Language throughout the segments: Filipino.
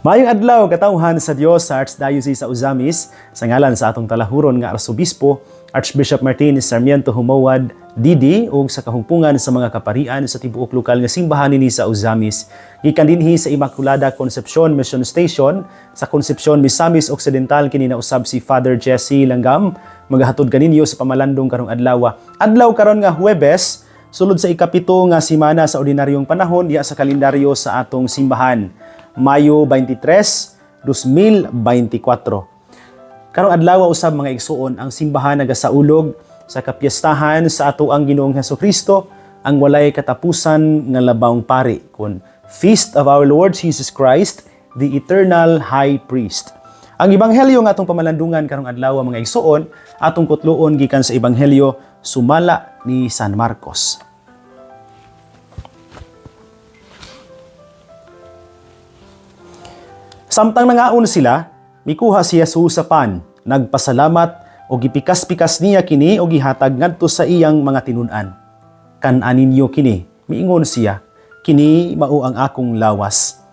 Maayong adlaw katawhan sa Dios sa Archdiocese sa Uzamis sa ngalan sa atong talahuron nga Arsobispo Archbishop Martin Sarmiento Humawad Didi ug sa kahumpungan sa mga kaparian sa tibuok lokal nga simbahan nini sa Uzamis gikan dinhi sa Immaculada Concepcion Mission Station sa Concepcion Misamis Occidental kini na usab si Father Jesse Langgam magahatod kaninyo sa pamalandong karong adlaw karon nga Huwebes sulod sa ikapito nga semana sa ordinaryong panahon diya sa kalendaryo sa atong simbahan. Mayo 23, 2024. Karong adlaw usab mga igsuon ang simbahan nagasaulog sa kapiyastahan sa ato ang Ginoong Hesukristo ang walay katapusan nga labawng pari kun Feast of our Lord Jesus Christ, the Eternal High Priest. Ang ebanghelyo nga atong pamalandungan karong adlaw mga igsuon atong kutloon gikan sa ebanghelyo sumala ni San Marcos. Samtang nangaon sila, mikuha si Jesus sa pan, nagpasalamat o gipikas-pikas niya kini o gihatag ngadto sa iyang mga tinun-an. Kan-anin niyo kini, miingon siya, kini mao ang akong lawas.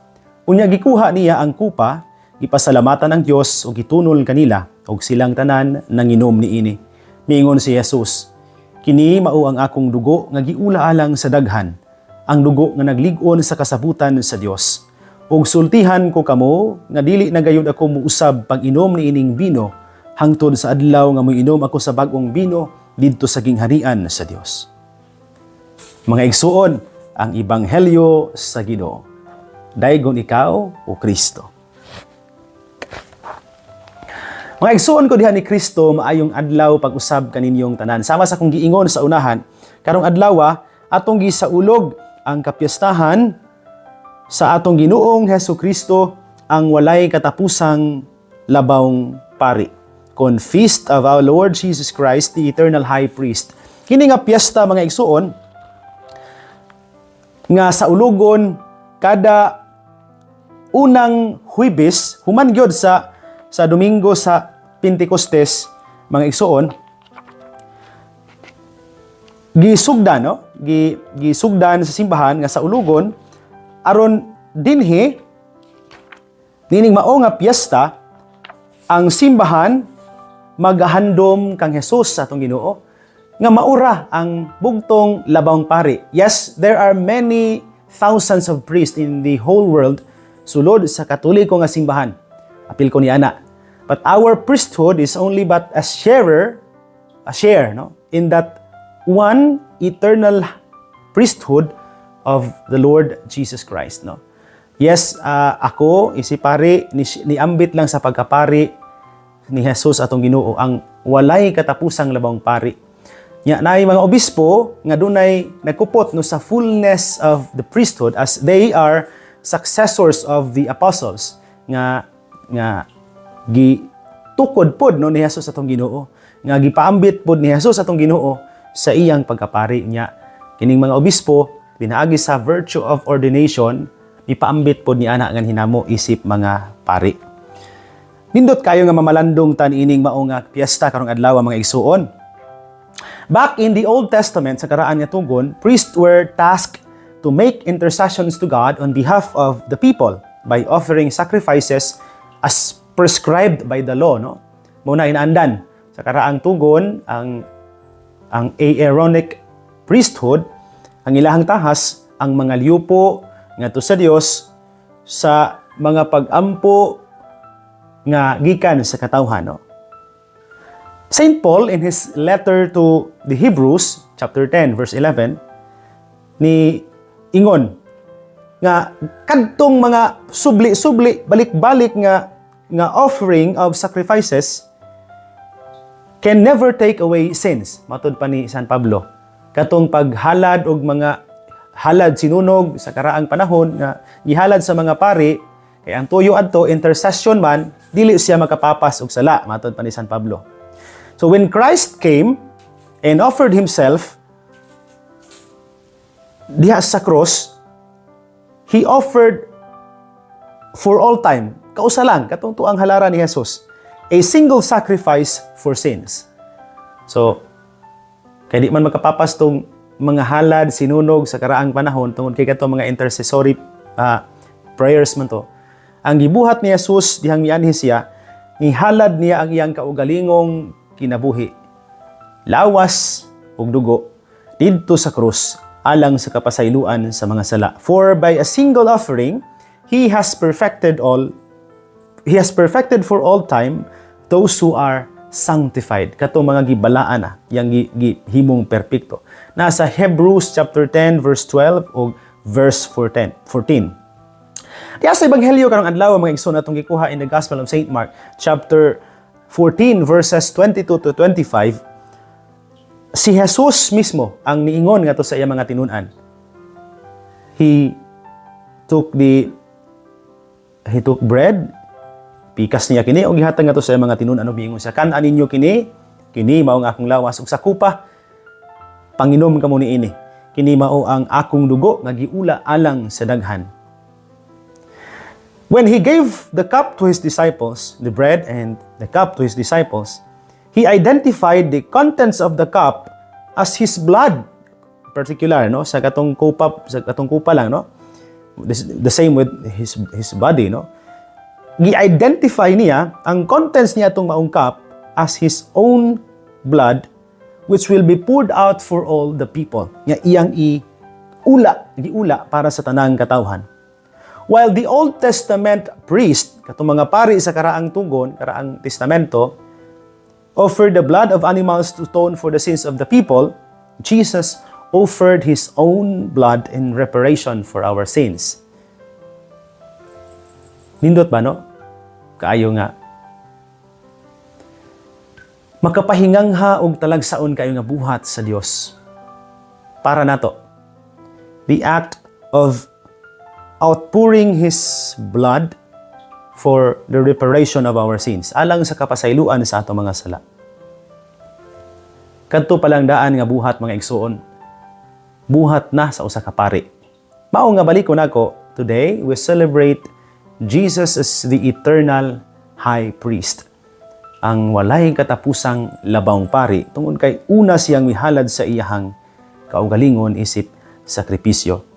Unya gikuha niya ang kupa, gipasalamatan ang Dios o gitunol kanila og silang tanan nanginom niini. Miingon si Jesus, kini mao ang akong dugo nga giula alang sa daghan, ang dugo nga naglig-on sa kasabutan sa Dios. Ug sultihan ko kamo nga dili na gayud ako muusab pag-inom ni ining bino hangtod sa adlaw nga moinom ako sa bag-ong bino didto sa gingharian sa Dios. Mga igsuon, ang ebanghelyo sa Ginoo. Daygon ikaw o Kristo. Mga igsuon ko diha ni Kristo, maayong adlaw pag-usab kaninyong tanan. Sama sa kong giingon sa unahan, karong adlaw atong gisaulog ang kapiyastahan sa atong Ginoong Hesukristo ang walay katapusang labawng pari. Kon Feast of our Lord Jesus Christ, the Eternal High Priest. Kini nga piyesta mga igsuon nga sa ulogon kada unang Huwebes human gyud sa Domingo sa Pentecostes mga igsuon gisugdan gisugdan sa simbahan nga sa ulogon aron dinhi nining mao nga piyesta ang simbahan magahandom kang Hesus sa atong Ginoo nga maura ang bugtong labawng pari. Yes, there are many thousands of priests in the whole world sulod sa Katoliko nga simbahan. Apil ko ni ana. But our priesthood is only but a share in that one eternal priesthood of the Lord Jesus Christ, no? Yes, ako isipari niambit lang sa pagkapari ni Jesus atong Ginoo ang walay katapusang labawng pari. Nya naay mga obispo nga dunay nagkupot no sa fullness of the priesthood as they are successors of the apostles nga gitukod pod no ni Jesus atong Ginoo nga gipaambit pod ni Jesus atong Ginoo sa iyang pagkapari nya kining mga obispo pinaagi sa virtue of ordination, ipaambit po ni ana nga hinamo isip mga pari. Nindot kayo nga mamalandong tan ining mao nga piyesta karong adlaw mga igsuon. Back in the Old Testament sa karaan nga tugon, priests were tasked to make intercessions to God on behalf of the people by offering sacrifices as prescribed by the law, no? Muna inaandan sa karaang tugon ang Aaronic priesthood ang ilahang tahas ang mga liupo ngadto sa Dios sa mga pag-ampo nga gikan sa katawhan, no? Saint Paul in his letter to the Hebrews chapter 10 verse 11 ni ingon nga kadtong mga subli-subli balik-balik nga offering of sacrifices can never take away sins. Matud pa ni San Pablo katong paghalad og mga halad sinunog sa karaang panahon nga gihalad sa mga pari kay ang tuyo adto intercession man dili siya makapapas og sala matud pa ni San Pablo. So when Christ came and offered himself diha sa cross, he offered for all time kausa lang katong tuang halaran ni Jesus a single sacrifice for sins. So kaya di man makapapas tong mga halad, sinunog sa karaang panahon tungod kay katong mga intercessory prayers man to. Ang gibuhat ni Jesus dihang mianhi siya, nihalad niya ang iyang kaugalingong kinabuhi. Lawas ug dugo didto sa krus alang sa kapasayloan sa mga sala. For by a single offering, He has perfected for all time those who are sanctified. Katong mga gibalaan yang gihimong perpekto. Nasa Hebrews chapter 10 verse 12 o verse 14. Diya sa Ebanghelyo karong adlaw mga igsoon atong gikuha in the Gospel of St. Mark chapter 14 verses 22 to 25. Si Jesus mismo ang niingon ngadto sa iyang mga tinun-an. He took bread, pikas niya kini og gihatag ngadto sa iyang mga tinun-an ug miingon siya, "Kan-an ninyo kini mao ang akong lawas ug sa kupa panginom kamo niini. Kini mao ang akong dugo nga giula alang sa daghan." When He gave the cup to His disciples, the bread and the cup to His disciples, He identified the contents of the cup as His blood. Particular, no? Sa katong kupa lang, no? The same with His body, no? Gi-identify niya ang contents niya itong maong cup as His own blood, which will be poured out for all the people. Nga iyang giula para sa tanang katawhan. While the Old Testament priest, katong mga pari sa karaang tugon, karaang testamento, offered the blood of animals to atone for the sins of the people, Jesus offered His own blood in reparation for our sins. Nindot ba, no? Kaayo nga. Makapahingangha og talagsaon kayo nga buhat sa Dios. Para nato. The act of outpouring His blood for the reparation of our sins, alang sa kapasayloan sa ato mga sala. Kadto palang daan nga buhat mga igsoon. Buhat na sa usa ka pari. Mao nga balikon nako, today we celebrate Jesus as the eternal high priest. Ang walay katapusang labawng pari tungod kay una siyang mihalad sa iyahang kaugalingon isip sakripisyo.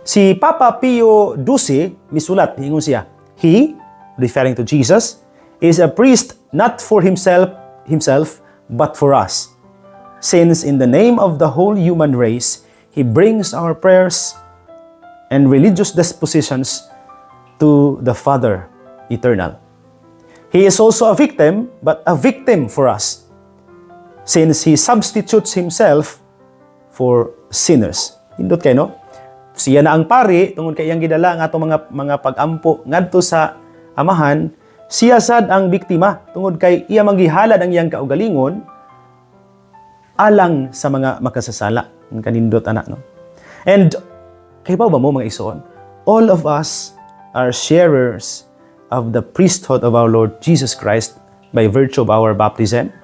Si Papa Pio XII misulat, ingon siya, He, referring to Jesus, is a priest not for himself, but for us. Since in the name of the whole human race, He brings our prayers and religious dispositions to the Father eternal. He is also a victim, but a victim for us, since He substitutes Himself for sinners. Hindot kayo, no? Siya na ang pari, tungod kay iyang gidala ang atong mga pag-ampo ngadto sa amahan, siya sad ang biktima, tungod kay iya manggihalad ang iyang kaugalingon alang sa mga makasasala. Ang kanindot anak, no? And kay ba mo mga igsoon? All of us are sharers of the priesthood of our Lord Jesus Christ by virtue of our baptism.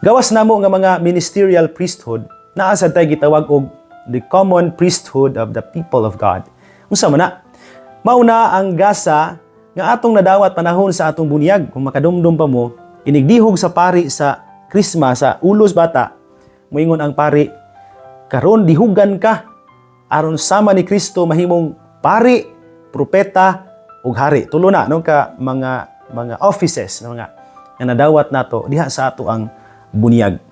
Gawas namo nga mga ministerial priesthood, naa sad tay gitawag og the common priesthood of the people of God. Unsa man na? Mauna ang gasa nga atong nadawat panahon sa atong bunyag. Kung makadumdum pa mo, inigdihog sa pari sa krisma sa ulos bata, moingon ang pari, karon dihugan ka aron sama ni Kristo mahimong pari, propeta ug hari. Tulo na no ka mga offices nga nadawat nato diha sa ato ang bunyag.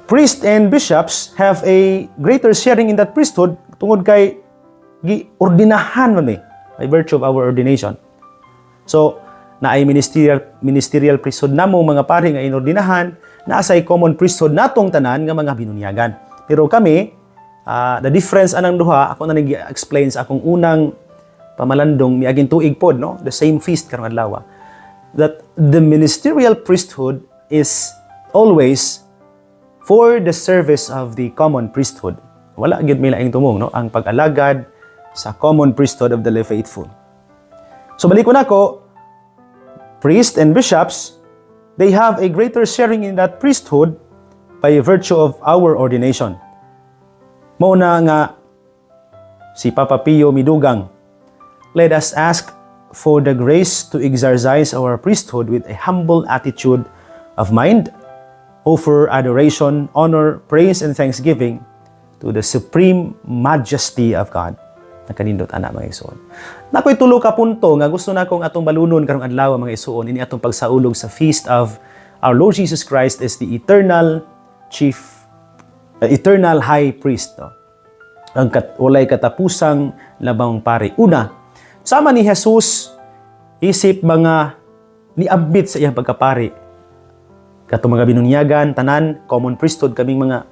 Priests and bishops have a greater sharing in that priesthood tungod kay giordinahan man by virtue of our ordination. So, naay ministerial priesthood namo mga pari nga inordinahan, naa sa common priesthood natong tanan nga mga binunyagan. Pero kami, the difference anang duha, ako na nag-explain sa akong unang pamalandong miaging tuig pod, no? The same feast karong adlaw. That the ministerial priesthood is always for the service of the common priesthood. Wala gyud may laing tumong, no? Ang pag-alagad sa common priesthood of the faithful. So balik ko nako, priests and bishops, they have a greater sharing in that priesthood by virtue of our ordination. Mao na nga si Papa Pio midugang, let us ask for the grace to exercise our priesthood with a humble attitude of mind, offer adoration, honor, praise, and thanksgiving to the supreme majesty of God. Nakanindot ana mga igsoon. Nakoy tulo ka punto nga gusto na kong atong balunon karong adlaw mga igsoon ini atong pagsaulog sa feast of our Lord Jesus Christ as the eternal high priest, no? Ang walay katapusang labang pari. Una, sama ni Jesus isip mga niabit sa iyang pagkapari. Katong mga binunyagan tanan common priesthood kaming mga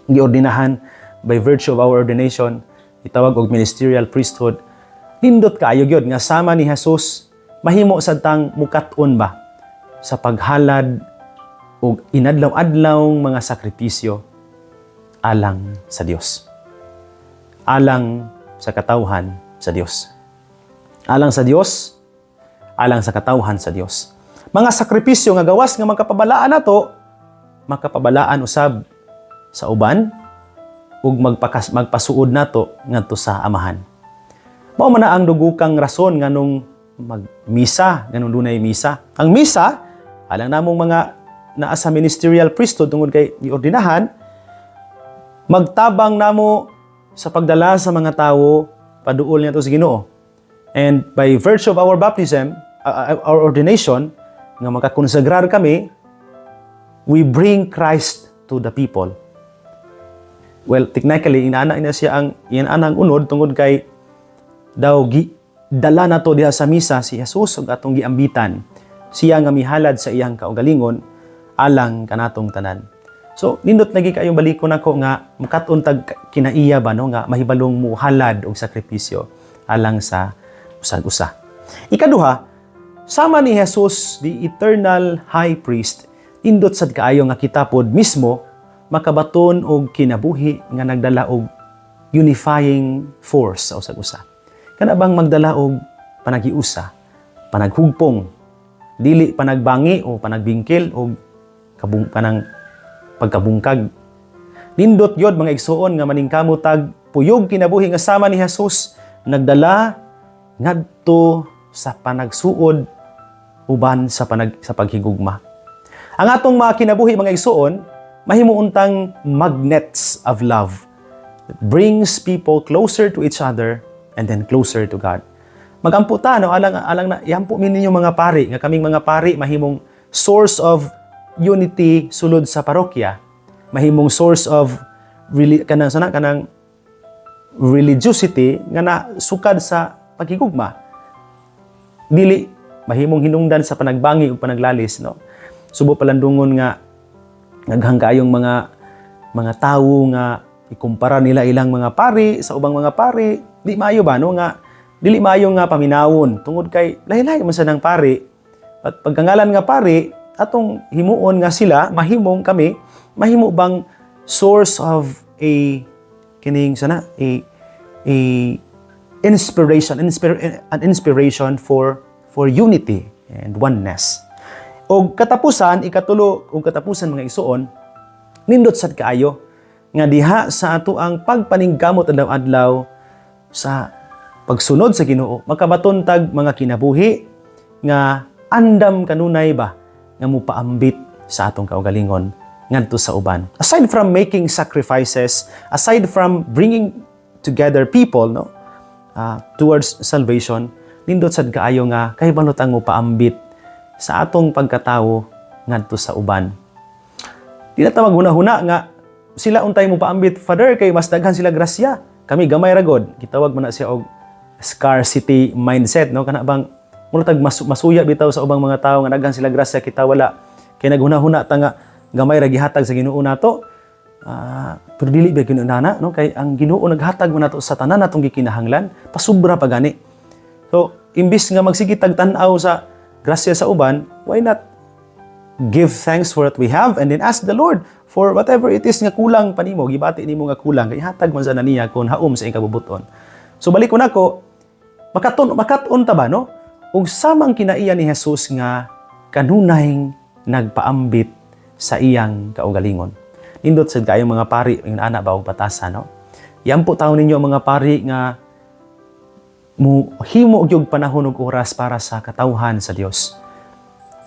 giordinahan by virtue of our ordination, itawag og ministerial priesthood. Nindot kaayo gyud nga sama ni Jesus mahimo sad tang mukat-on ba sa paghalad og inadlaw-adlawng mga sakripisyo alang sa Dios. Alang sa katawhan sa Dios. Alang sa Dios, alang sa katawhan sa Dios. Mga sakripisyo nga gawas nga makapabalaan nato, makapabalaan usab sa uban ug magpasuod nato ngadto sa Amahan. Mao man na ang dugukang rason nganong magmisa, nganong dunay misa. Ang misa alang namong mga naa sa ministerial priesthood tungod kay giordinahan, magtabang namo sa pagdala sa mga tawo paduol niya to sa Ginoo. And by virtue of our baptism, our ordination, nga makakonsagrar kami, we bring Christ to the people. Well, technically, inaana na siya ang inanang unod tungod kay daw dala na to diha sa misa si Jesus ug atong giambitan. Siya nga mihalad sa iyang kaugalingon alang kanatong tanan. So, nindot lagi kayong balikon ako nga mukat-on tag kinaiya ba no nga mahibalong muhalad og sakripisyo alang sa usag-usa. Ikaduha, sama ni Jesus, the eternal high priest, nindot sad kaayo nga kita pod mismo makabaton og kinabuhi nga nagdala og unifying force sa usag-usa. Kana bang magdala og panagiusa, panaghugpong, dili panagbangi o panagbingkil o panang pagkabungkag. Nindot yod mga igsoon nga maningkamot tag puyog kinabuhi nga sama ni Jesus nagdala ngadto sa panagsuod uban sa paghigugma. Ang atong mga kinabuhi mga igsoon mahimo untang magnets of love that brings people closer to each other and then closer to God. Magamputa no alang na iampo min ninyo mga pari nga kaming mga pari mahimong source of unity sulod sa parokya, mahimong source of kanang religiosity nga nasukad sa paghigugma. Dili mahimong hinungdan sa panagbangi ug panaglalis, no? Subo palandungon nga naghang kayong mga tawo nga ikumpara nila ilang mga pari sa ubang mga pari, di maayo ba no nga dili maayo nga paminawon tungod kay lahi-lahi man sa nang pari. At pagkangalan nga pari atong himuon nga sila mahimong kami mahimo bang source of a inspiration for unity and oneness. Og katapusan ikatulo og katapusan mga igsoon, nindot sad kaayo nga diha sa ato ang pagpaningkamot adlaw-adlaw sa pagsunod sa Ginoo makabaton tag mga kinabuhi nga andam kanunay ba nga mupaambit sa atong kaugalingon ngadto sa uban. Aside from making sacrifices, aside from bringing together people no towards salvation, nindot sad kaayo nga kahibalo tang mupaambit sa atong pagkatawo ngadto sa uban. Di na ta maghuna-huna nga sila untay mo paambit, Father, kay mas daghan sila grasya. Kami gamay ra god. Gitawag man na siya og scarcity mindset, no? Kana bang mulatag masuya bitaw sa ubang mga tawo nga daghan sila grasya kita wala. Kay naghuna-huna ta nga gamay ra gihatag sa Ginoo nato. Pero dili ba Ginoo nana, no? Kay ang Ginoo naghatag man nato sa tanan natong gikinahanglan, pasubra pa gani. So, imbis nga magsige tag-tan-aw sa grasya sa uban, why not give thanks for what we have and then ask the Lord for whatever it is nga kulang pa nimo, gibati nimo nga kulang, kay hatag man sa naniya kung haom sa ikabubuton. So balik ko nako, makaton ta ba no? Ug samang kinaiya ni Jesus nga kanunayng nagpaambit sa iyang kaugalingon. Nindot sad kayo mga pari, ang ana ba og batasan no? Yampo taon ninyo mga pari nga himo og panahon ug oras para sa katawhan sa Dios.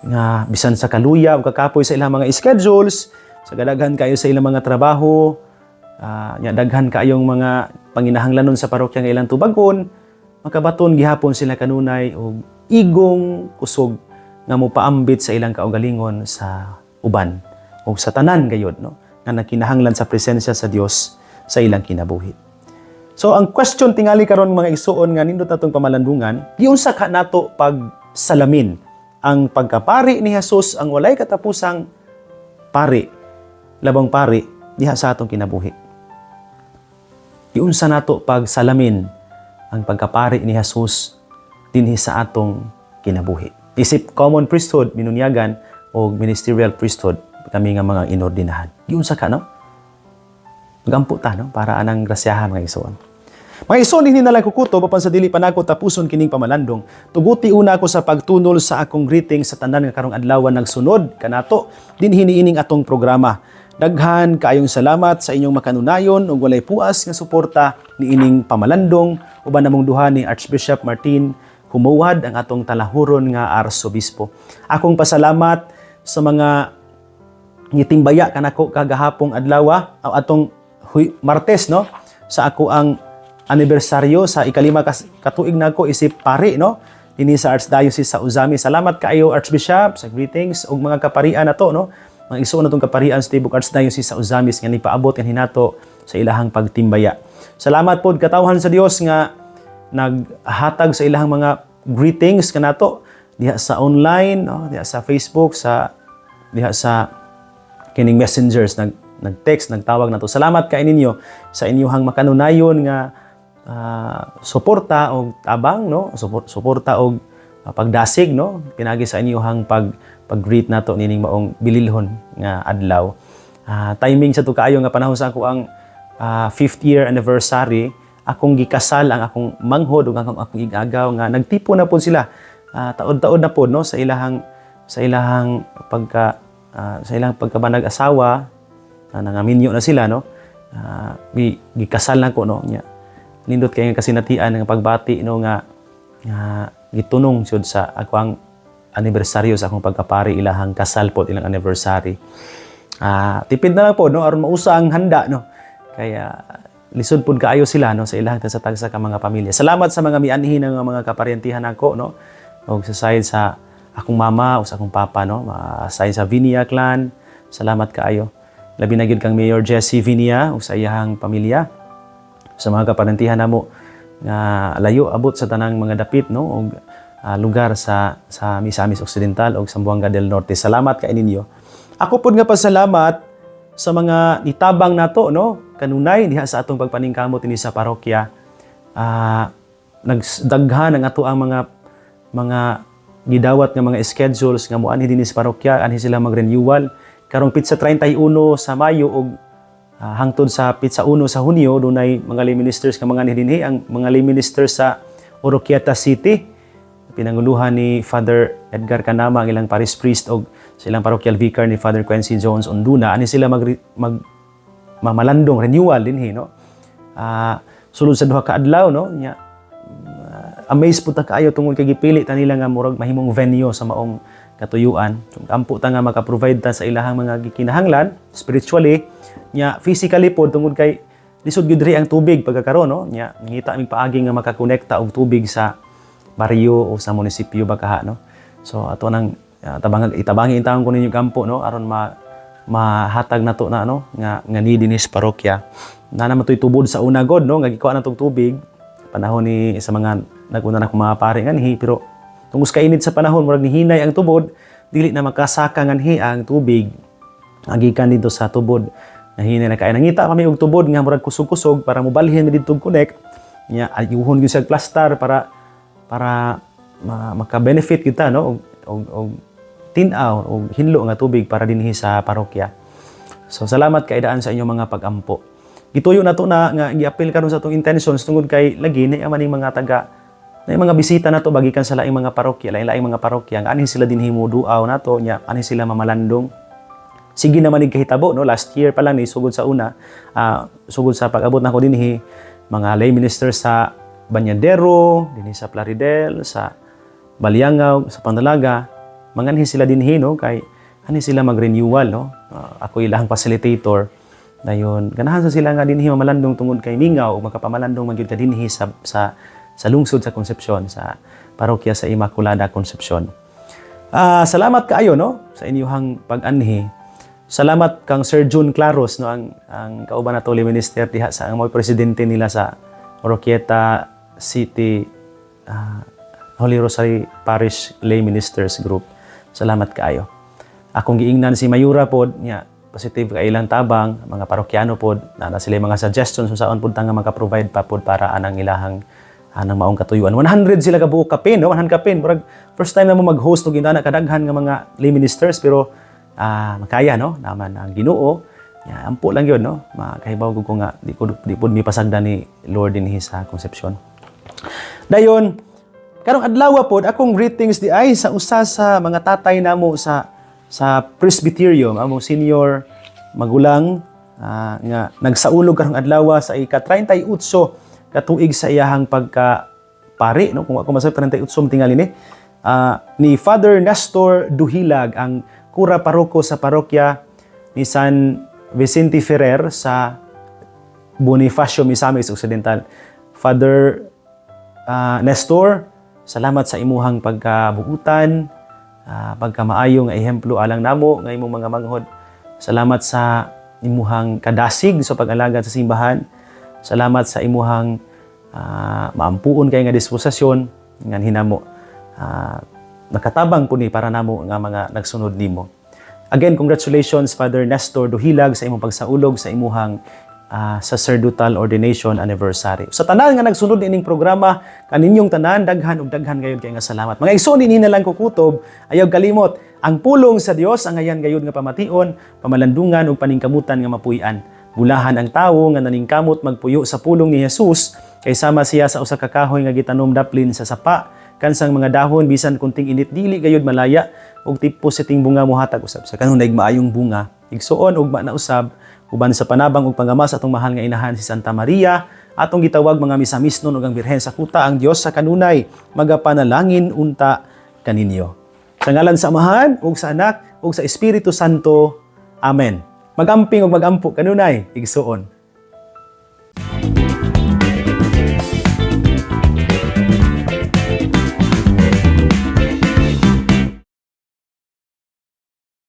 Nga bisan sa kaluya ug kakapoy sa ilang mga schedules, sa gadaghan kayo sa ilang mga trabaho, nya daghan kaayong mga panginahanglanon sa parokya nga ilang tubagon, makabaton gihapon sila kanunay og igong kusog nga mopaambit sa ilang kaugalingon sa uban o sa tanan gayud, no, nga nagkinahanglan sa presensya sa Dios sa ilang kinabuhi. So ang question tingali karon mga igsuon nga nindot natong pamalandungan, giunsa ka nato pag salamin ang pagkapari ni Jesus, ang walay katapusang pari, labang pari diha sa atong kinabuhi. Giunsa nato pag salamin ang pagkapari ni Jesus dinhi sa atong kinabuhi. Isip common priesthood minunyagan o ministerial priesthood kami nga mga inordinahan. Giunsa ka, no? Magampo ta, no, para anang grasyahan mga igsoon. Mga igsoon, hindi na lang kukuto papan sa dili pa nako tapuson kining pamalandong. Tuguti una ako sa pagtunol sa akong greeting sa tanan nga karong adlaw nagsunod kanato din hiniining atong programa. Daghan kaayong salamat sa inyong makanunayon ug walay puas nga suporta niining pamalandong uban namong duha ni Archbishop Martin Humuwad ang atong talahuron nga arsobispo. Akong pasalamat sa mga ngitimbaya kanako kagahapong adlaw atong Martes, no, sa ako ang anibersaryo sa ikalima katuig nako isip pari, no, dinhi sa Archdiocese sa Uzami. Salamat kaayo Archbishop sa greetings ug mga kaparian nato, no, mga igsoon natong kaparian sa Tibok Archdiocese sa Uzami nga nipaabot kan hinato sa ilahang pagtimbaya. Salamat pod katawhan sa Dios nga naghatag sa ilahang mga greetings kanato diha sa online, no, diha sa Facebook, diha sa kining messengers nag-text, nagtawag nato. Salamat kay ninyo sa inyong makanunayon nga suporta og tabang, no, suporta og pagdasig, no, pinagi sa inyong pag-greet nato nining maong bililhon nga adlaw. Timing sa to kaayo nga panahon sa ako ang 5th year anniversary, akong gikasal ang akong manghod ug akong igagaw nga nagtipo na pud sila taod-taod na pud, no, sa ilahang pagkabanag asawa, nangaminyo na sila, no, gikasal na ko, no, nya nindot kay nga kasinatian nga pagbati, no, nga gitunong sud sa ako ang anibersaryo sa akong pagkapari ilahang kasal po ilang anniversary. Tipid na lang po, no, aron mausa ang handa, no, kaya lisod pud kaayo sila, no, sa ilahang tagsa-tagsa ka mga pamilya. Salamat sa mga mianhi ng mga kaparyentihan nako, no, og sa side sa akong mama o sa akong papa, no, side sa Vinia clan. Salamat kaayo. Labi na gyud kang Mayor Jesse Vinia o sa iyahang pamilya, sa mga kaparyentihan namo nga layo abot sa tanang mga dapit, no, og lugar sa Misamis Occidental o Zamboanga del Norte. Salamat kay ninyo. Ako pod nga pasalamat sa mga nitabang nato, no, kanunay diha sa atong pagpaningkamot dinhi sa parokya. Nagdaghan ang ato ang mga gidawat nga mga schedules nga moanhi dinhi sa parokya, anhi sila mag-renewal. Karong pitsa 31 sa Mayo og hangtod sa pitsa 1 sa Hunyo dunay mga lay ministers nga mga dinhi, ang mga lay ministers sa Oroquieta City pinanguluhan ni Father Edgar Canama, ang ilang parish priest og sa ilang parochial vicar ni Father Quincy Jones Onduna. Ani sila mamalandong renewal dinhi, no, sulod sa duha ka adlaw, no, nya amazed po ta kaayo tungod kay gipili ta nila nga murag mahimong venue sa maong katuyuan. Ampo ta nga maka-provide ta sa ilahang mga gikinahanglan spiritually, nya physically po tungod kay lisod gyud diri ang tubig pagkakaron, no, nya ngita mig paagi nga makakonekta og tubig sa baryo o sa munisipyo bakaha, no. So ato nang itabangi intawon ko ninyo kampo, no, aron mahatag nato na, no, nga ni dinis parokya na naman to'y tubod sa una god, no, nga gikuha na tong tubig panahon ni sa mga naguna na kong mga pare nganhi, pero tungos kainit sa panahon murag nihinay ang tubod, dili na makasaka nganhi ang tubig agikan dito sa tubod. Nahinay na kay nangita kami og tubod nga murag kusog-kusog para mobalhin mi didto connect nya ayuhon gyud sa plaster para maka-benefit kita, no, og tinaw og hinlo nga tubig para dinhi sa parokya. So salamat kay daan sa inyong mga pag-ampo. Gituyo na to na nga gi-appeal karon sa atong intentions tungod kay lagi na maning mga mga bisita nato bagikan sa laing mga parokya, laing mga parokya nga anhi sila dinhi moduaw nato, nya anhi sila mamalandong. Sige naman ig kahitabo, no, last year pa lang ni sugod sa una, sugod sa pag-abot nako dinhi mga lay minister sa Banyadero, dinhi sa Plaridel, sa Baliangaw, sa Pandalaga, manganhi sila dinhi, no, kay ani sila mag-renewal, no. Ako ilahang facilitator Dayon ganahan sa sila nga dinhi mamalandong tungod kay mingaw ug makapamalandong man gyud ka dinhi sa lungsod sa Concepcion, sa parokya sa Immaculada Concepcion. Salamat kaayo no sa inyong pag-anhi. Salamat kang Sir June Claros no ang kauban nato lay minister diha sa ang mga presidente nila sa Oroquieta City Holy Rosary Parish Lay Ministers Group. Salamat kaayo. Akong giingnan si Mayura pod nya positive ka ilang tabang mga parokyano pod na sila mga suggestions saon pod nga maka-provide pa pod para anang ilahang anang maong katuyuan. 100 sila ka buok kapin no 100 kapin murag first time na mo mag-host og indana kadaghan nga mga lay ministers pero makaya no naman ang Ginoo ya ampo lang yun no makahibaw ko nga di pod mi pasagdan ni Lord dinhi sa Concepcion. Dayon karong adlaw pod akong greetings di ay sa usa sa mga tatay namo sa presbyterium among senior magulang nga nagsaulog karong adlaw sa ika-38 katuig sa iyahang pagka-pari no kung ako masab 38 tingali ni Father Nestor Duhilag ang kura paroko sa parokya ni San Vicente Ferrer sa Bonifacio Misamis Occidental. Father Nestor, salamat sa imuhang pagkabuutan, pagkamaayo nga ehemplo alang namo nga imong mga manghod. Salamat sa imuhang kadasig sa pag-alagad sa simbahan. Salamat sa imuhang maampuon kay nga disposisyon nga hinamo. Nakatabang po ni para namo nga mga nagsunod nimo. Again, congratulations Father Nestor Duhilag sa imong pagsaulog sa imuhang sacerdotal ordination anniversary. Sa tanan nga nagsunod ining programa, kaninyong tanan daghan ug daghan gayud kay nga salamat. Mga igsoon dinhi na lang ko kutob, ayaw kalimot ang pulong sa Dios ang ayan gayud nga pamation, pamalandungan ug paningkamutan nga mapuy-an. Bulahan ang tawo nga naningkamot magpuyo sa pulong ni Jesus kay sama siya sa usa ka kahoy nga gitanom daplin sa sapa kansang mga dahon bisan kunting init dili gayud malaya ug tipo siting bunga mohatag usab sa kanunay maayong bunga. Igsuon ug na usab uban sa panabang ug pangama sa atong mahal nga inahan si Santa Maria, atong gitawag mga misamisnon ug ang Birhen sa kuta, ang Dios sa kanunay magapanalangin unta kaninyo. Sa ngalan sa Amahan ug sa Anak ug sa Espiritu Santo. Amen. Magamping ug magampo kanunay igsuon.